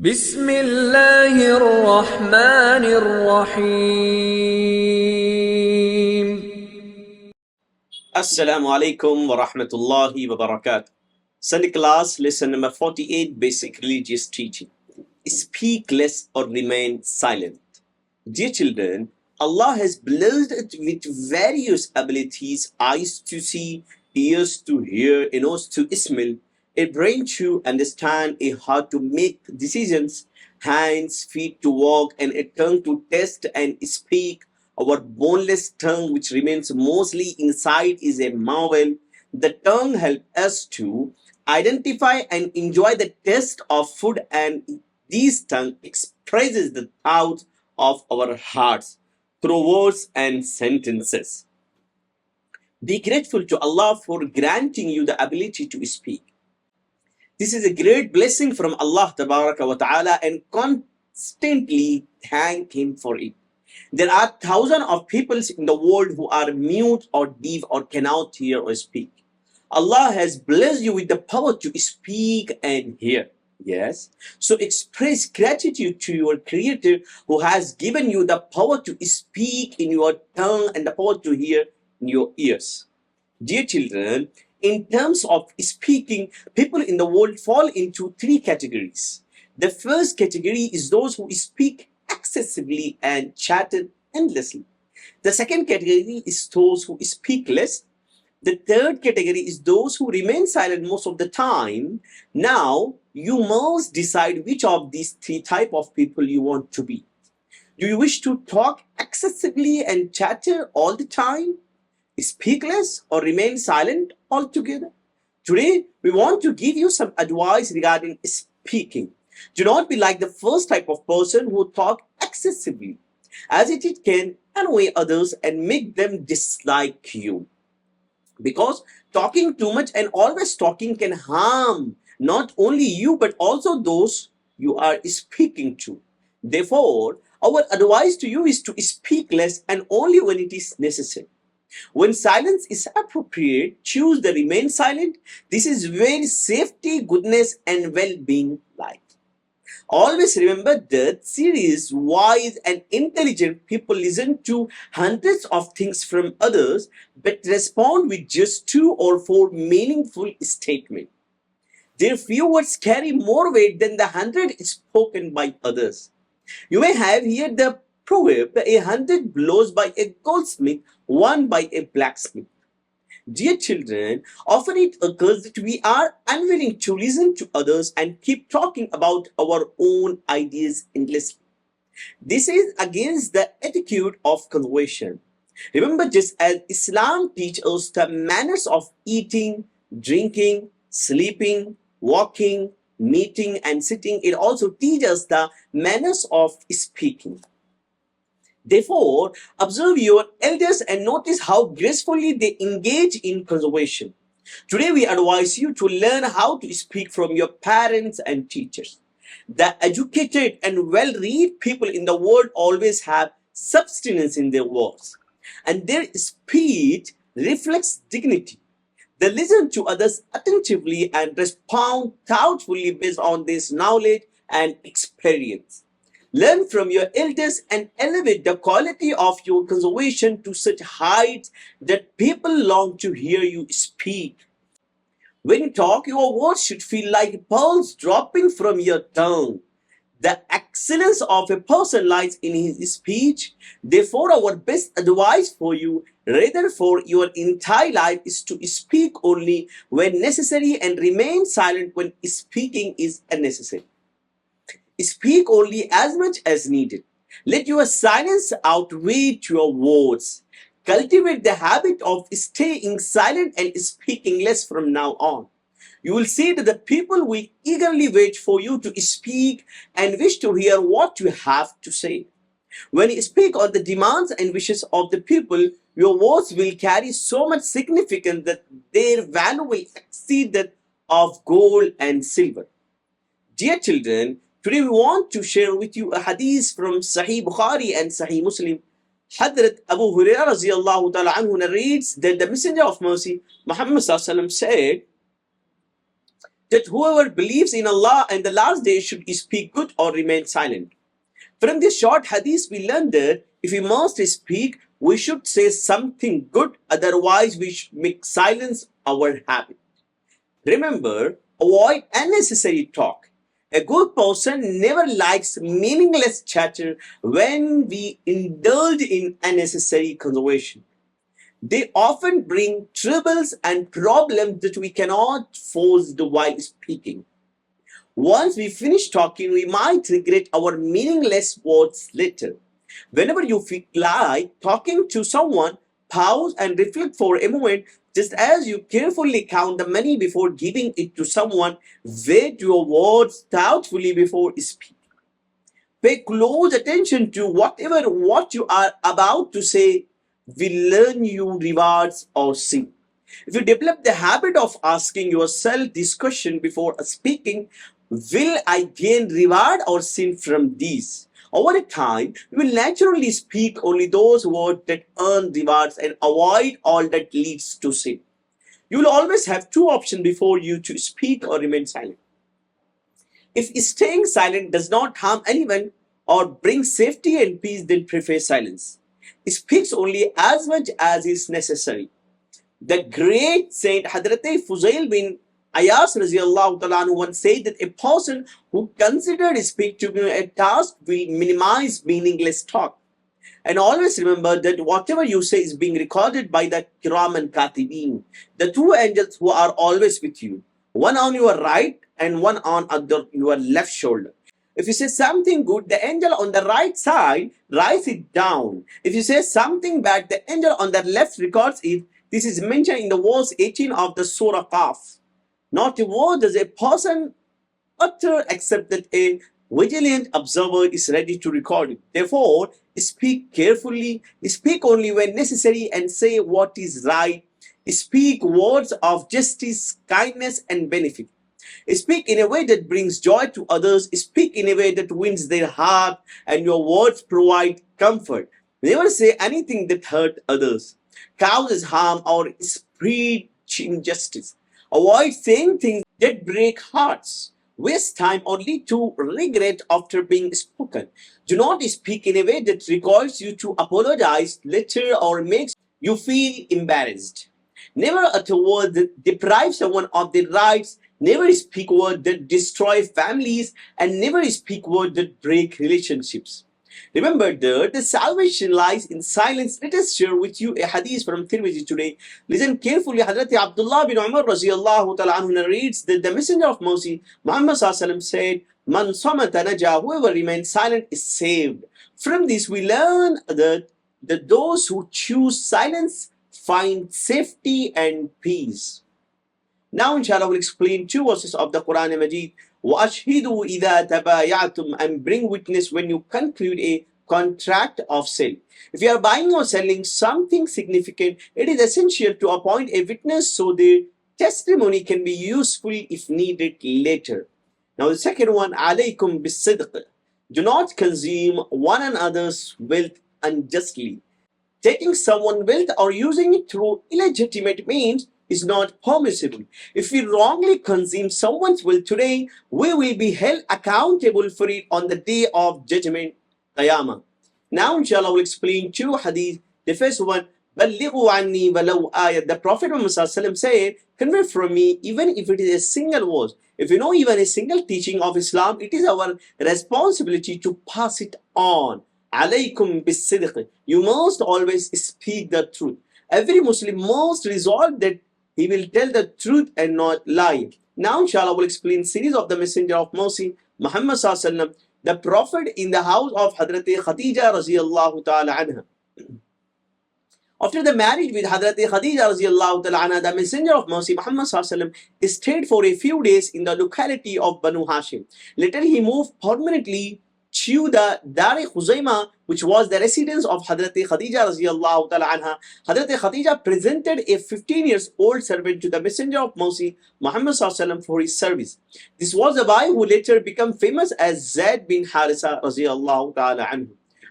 بسم الله الرحمن الرحيم. Assalamu alaikum wa rahmatullahi wa barakatuh. Sunday class, lesson number 48, basic religious teaching. Speak less or remain silent. Dear children, Allah has blessed us with various abilities: eyes to see, ears to hear, a nose to smell, a brain to understand, a heart to make decisions, hands, feet to walk, and a tongue to taste and speak. Our boneless tongue, which remains mostly inside, is a marvel. The tongue helps us to identify and enjoy the taste of food, and this tongue expresses the thoughts of our hearts through words and sentences. Be grateful to Allah for granting you the ability to speak. This is a great blessing from Allah Tabaraka wa Ta'ala, and constantly thank Him for it. There are thousands of people in the world who are mute or deaf or cannot hear or speak. Allah has blessed you with the power to speak and hear. Yes. So express gratitude to your Creator who has given you the power to speak in your tongue and the power to hear in your ears. Dear children, in terms of speaking, people in the world fall into three categories. The first category is those who speak excessively and chatter endlessly. The second category is those who speak less. The third category is those who remain silent most of the time. Now, you must decide which of these three types of people you want to be. Do you wish to talk excessively and chatter all the time, speak less, or remain silent altogether? Today, we want to give you some advice regarding speaking. Do not be like the first type of person who talk excessively, as it can annoy others and make them dislike you. Because talking too much and always talking can harm not only you but also those you are speaking to. Therefore, our advice to you is to speak less and only when it is necessary. When silence is appropriate, choose the remain silent. This is where safety, goodness, and well-being lie. Always remember that serious, wise, and intelligent people listen to hundreds of things from others but respond with just 2 or 4 meaningful statements. Their few words carry more weight than the 100 spoken by others. You may have heard the proverb, 100 blows by a goldsmith, 1 by a blacksmith. Dear children, often it occurs that we are unwilling to listen to others and keep talking about our own ideas endlessly. This is against the etiquette of conversation. Remember, just as Islam teaches us the manners of eating, drinking, sleeping, walking, meeting, and sitting, it also teaches us the manners of speaking. Therefore, observe your elders and notice how gracefully they engage in conversation. Today, we advise you to learn how to speak from your parents and teachers. The educated and well-read people in the world always have substance in their words, and their speech reflects dignity. They listen to others attentively and respond thoughtfully based on this knowledge and experience. Learn from your elders and elevate the quality of your conversation to such heights that people long to hear you speak. When you talk, your words should feel like pearls dropping from your tongue. The excellence of a person lies in his speech. Therefore, our best advice for you, rather for your entire life, is to speak only when necessary and remain silent when speaking is unnecessary. Speak only as much as needed. Let your silence outweigh your words. Cultivate the habit of staying silent and speaking less from now on. You will see that the people will eagerly wait for you to speak and wish to hear what you have to say. When you speak on the demands and wishes of the people, your words will carry so much significance that their value will exceed that of gold and silver. Dear children, today we want to share with you a Hadees from Sahih Bukhari and Sahih Muslim. Hazrat Abu Hurairah radiallahu ta'ala anhu narrates that the Messenger of Mercy, Muhammad sallallahu alaihi wasallam, said, that whoever believes in Allah and the last day should speak good or remain silent. From this short hadith, we learn that if we must speak, we should say something good, otherwise, we should make silence our habit. Remember, avoid unnecessary talk. A good person never likes meaningless chatter when we indulge in unnecessary conversation. They often bring troubles and problems that we cannot force while speaking. Once we finish talking, we might regret our meaningless words later. Whenever you feel like talking to someone, pause and reflect for a moment. Just as you carefully count the money before giving it to someone, weigh your words thoughtfully before speaking. Pay close attention to what you are about to say will learn you rewards or sin. If you develop the habit of asking yourself this question before speaking, will I gain reward or sin from these? Over time, you will naturally speak only those words that earn rewards and avoid all that leads to sin. You will always have two options before you to speak or remain silent. If staying silent does not harm anyone or bring safety and peace, then prefer silence. Speak only as much as is necessary. The great saint Hazrat Fuzail bin Ayas radiallahu ta'ala once said that a person who considered speech to be a task will minimize meaningless talk. And always remember that whatever you say is being recorded by the Kiram and Katibin, the two angels who are always with you, one on your right and one on your left shoulder. If you say something good, the angel on the right side writes it down. If you say something bad, the angel on the left records it. This is mentioned in the verse 18 of the Surah Qaf. Not a word does a person utter except that a vigilant observer is ready to record it. Therefore, speak carefully, speak only when necessary, and say what is right. Speak words of justice, kindness, and benefit. Speak in a way that brings joy to others. Speak in a way that wins their heart, and your words provide comfort. Never say anything that hurts others, causes harm, or spread injustice. Avoid saying things that break hearts, waste time, or lead to regret after being spoken. Do not speak in a way that requires you to apologize later or makes you feel embarrassed. Never utter words that deprive someone of their rights. Never speak words that destroy families, and never speak words that break relationships. Remember that the salvation lies in silence. Let us share with you a hadith from Tirmidhi today. Listen carefully. Hazrat Abdullah bin Umar radiallahu ta'ala anhu narrates that the Messenger of Mercy, Muhammad said, Man samata naja, whoever remains silent is saved. From this we learn that those who choose silence find safety and peace. Now inshallah we'll explain two verses of the Quran Majid. وَأَشْهِدُوا إِذَا تَبَايَعْتُمْ, and bring witness when you conclude a contract of sale. If you are buying or selling something significant, it is essential to appoint a witness so their testimony can be useful if needed later. Now the second one, عَلَيْكُمْ بِالصِّدْقِ, do not consume one another's wealth unjustly. Taking someone's wealth or using it through illegitimate means is not permissible. If we wrongly consume someone's wealth today, we will be held accountable for it on the day of judgment, Qiyamah. Now inshallah we'll explain two hadith. The first one, بَلِّغُوا عَنِّي وَلَوْ آيَةً. The Prophet Muhammad said, convey from me even if it is a single word. If you know even a single teaching of Islam, it is our responsibility to pass it on. عَلَيْكُمْ بِالصِّدْقِ. You must always speak the truth. Every Muslim must resolve that he will tell the truth and not lie. Now inshallah we'll explain series of the Messenger of Mercy, Muhammad sallallahu, the Prophet in the house of Hazrat Khadija radiallahu ta'ala anha. After the marriage with Hazrat Khadija radiallahu ta'ala anha, the Messenger of Mercy, Muhammad sallallahu, stayed for a few days in the locality of Banu Hashim. Later he moved permanently to the Dar Khuzaima, which was the residence of Hazrat Khadija radiallahu ta'ala anha. Hazrat Khadija presented a 15-year-old servant to the Messenger of Mercy, Muhammad sallallahu, for his service. This was a boy who later became famous as Zaid bin Harisa radiallahu ta'ala anhu,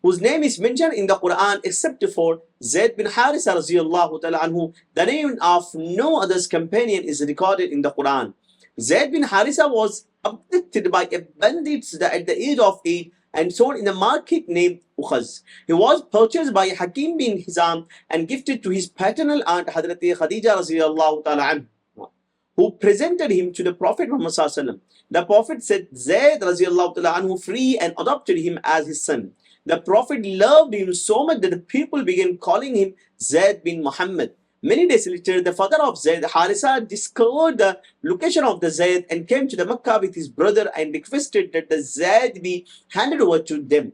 whose name is mentioned in the Quran except for Zaid bin Harisa radiallahu ta'ala anhu. The name of no other's companion is recorded in the Quran. Zayd bin Harisa was abducted by a bandit at the age of 8 and sold in a market named Ukhaz. He was purchased by Hakim bin Hizam and gifted to his paternal aunt Hazrat Khadija radiallahu ta'ala anha, who presented him to the Prophet Muhammad sallallahu alaihi wasallam. The Prophet set Zayd radiallahu ta'ala anhu free and adopted him as his son. The Prophet loved him so much that the people began calling him Zayd bin Mohammed. Many days later, the father of Zayd, Harisa, discovered the location of the Zayd and came to the Makkah with his brother and requested that the Zayd be handed over to them.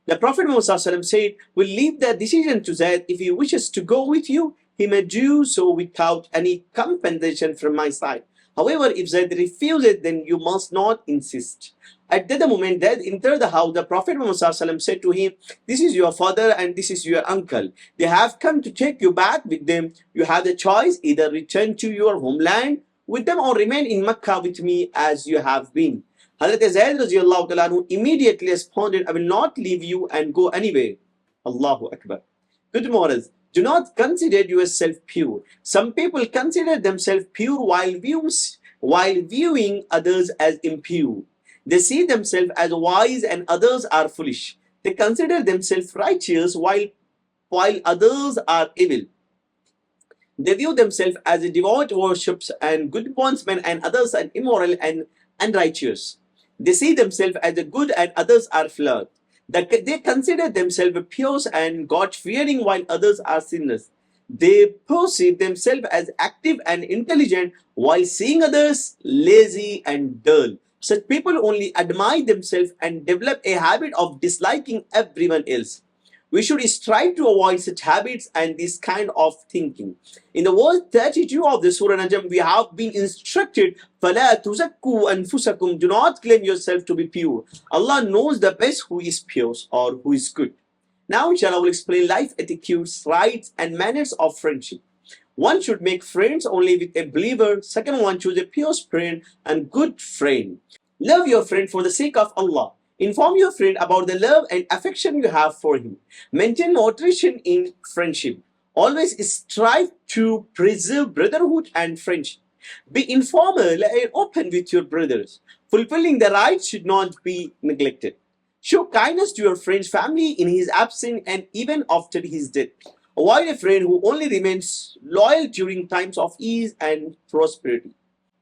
The Prophet Muhammad said, "We'll leave the decision to Zayd. If he wishes to go with you, he may do so without any compensation from my side. However, if Zayd refuses, then you must not insist." At that moment, Zayd entered the house. The Prophet Muhammad said to him, "This is your father and this is your uncle. They have come to take you back with them. You have the choice, either return to your homeland with them or remain in Makkah with me as you have been." Hazrat Zayd radiallahu ta'ala anhu immediately responded, "I will not leave you and go anywhere." Allahu Akbar. Good morals. Do not consider yourself pure. Some people consider themselves pure while viewing others as impure. They see themselves as wise and others are foolish. They consider themselves righteous while others are evil. They view themselves as devout worshippers and good bondsmen and others are immoral and unrighteous. They see themselves as good and others are flawed. They consider themselves pure and God-fearing while others are sinners. They perceive themselves as active and intelligent while seeing others lazy and dull. Such people only admire themselves and develop a habit of disliking everyone else. We should strive to avoid such habits and this kind of thinking. In the verse 32 of the Surah Najm, we have been instructed, فَلَا تُزَكُّوا أَنفُسَكُمْ. Do not claim yourself to be pure. Allah knows the best who is pure or who is good. Now, inshallah, I will explain life etiquettes, rights, and manners of friendship. One should make friends only with a believer. Second one, choose a pure friend and good friend. Love your friend for the sake of Allah. Inform your friend about the love and affection you have for him. Maintain moderation in friendship. Always strive to preserve brotherhood and friendship. Be informal and open with your brothers. Fulfilling the rights should not be neglected. Show kindness to your friend's family in his absence and even after his death. Avoid a friend who only remains loyal during times of ease and prosperity.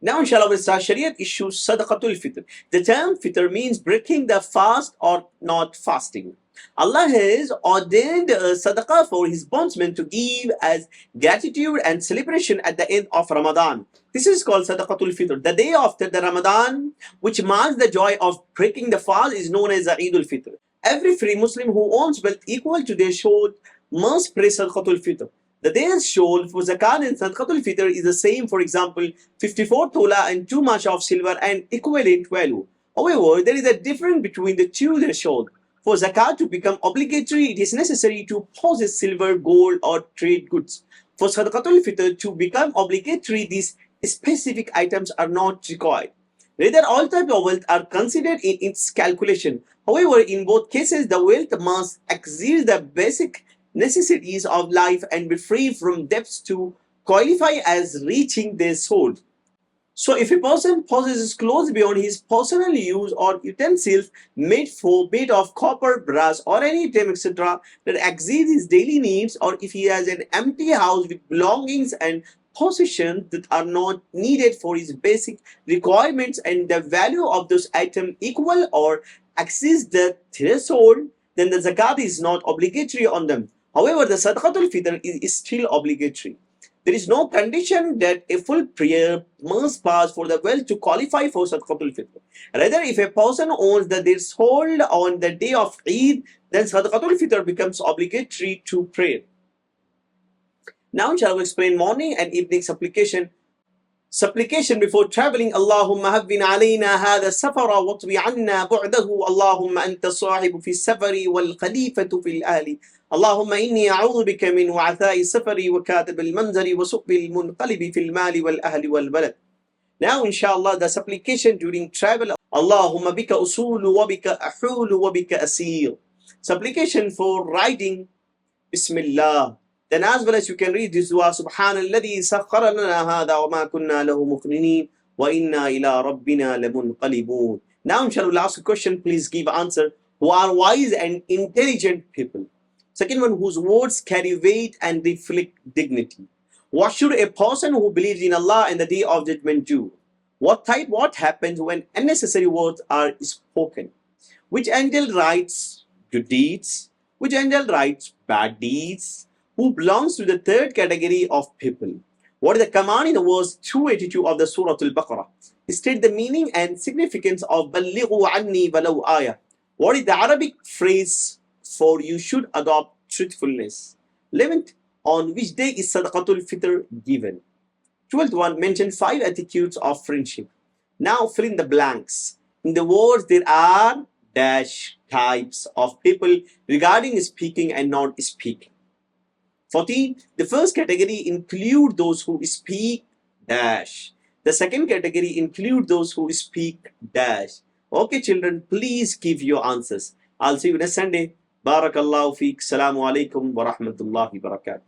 Now, inshallah, we'll start Shariat issues Sadaqat-ul-Fitr. The term Fitr means breaking the fast or not fasting. Allah has ordained sadaqah for his bondsmen to give as gratitude and celebration at the end of Ramadan. This is called Sadaqat-ul-Fitr. The day after the Ramadan, which marks the joy of breaking the fast, is known as Eid-ul-Fitr. Every free Muslim who owns wealth equal to their showed must pray Sadaqat-ul-Fitr. The day's shown for Zakat and Sadaqat-ul-Fitr is the same, for example, 54 tola and 2 masha of silver and equivalent value. However, there is a difference between the two thresholds. For Zakat to become obligatory, it is necessary to possess silver, gold, or trade goods. For Sadaqat-ul-Fitr to become obligatory, these specific items are not required. Rather, all types of wealth are considered in its calculation. However, in both cases, the wealth must exceed the basic necessities of life and be free from debts to qualify as reaching their soul. So if a person possesses clothes beyond his personal use or utensils made of copper, brass or any item etc. that exceeds his daily needs, or if he has an empty house with belongings and possessions that are not needed for his basic requirements and the value of those items equal or exceeds the threshold, then the zakat is not obligatory on them. However, the Sadaqat-ul-Fitr is still obligatory. There is no condition that a full prayer must pass for the wealth to qualify for Sadaqat-ul-Fitr. Rather, if a person owns the threshold on the day of Eid, then Sadaqat-ul-Fitr becomes obligatory to pray. Now, shall we explain morning and evening supplication? Supplication before traveling. Allahumma havvin alayna hadha safara watwi anna bu'dahu. Allahumma anta sahibu fi safari wal khalifatu fil ahli. اللهم إني أعوذ بك من وعثاء السفر وكاتب المنظر وسوء المنقلب في المال والأهل والبلد. Now, inshallah, the supplication during travel. Allahumma bika usulu wa bika ahulu wa bika asir. Supplication for riding. Bismillah. Then as well as you can read this dua. Subhanalladhi sakhkhara lana hadha wa ma kunna lahu muqrinin وَإِنَّا إِلَىٰ رَبِّنَا لَمُنْقَلِبُونَ. Now, inshallah, we'll ask a question. Please give answer. Who are wise and intelligent people? Second one, whose words carry weight and reflect dignity. What should a person who believes in Allah and the Day of Judgment do? What happens when unnecessary words are spoken? Which angel writes good deeds? Which angel writes bad deeds? Who belongs to the third category of people? What is the command in verse 282 of the Surah Al-Baqarah? State the meaning and significance of بَلِّغُوا عَنِّي وَلَوْ آيَةً. What is the Arabic phrase for you should adopt truthfulness? 11th, on which day is Sadaqat-ul-Fitr given? 12th one, mention 5 etiquettes of friendship. Now fill in the blanks. In the words, there are dash types of people regarding speaking and not speaking. 14. The first category include those who speak dash. The second category include those who speak dash. Okay, children, please give your answers. I'll see you next Sunday. Barakallahu feek. Assalamu alaikum wa rahmatullahi wa barakatuh.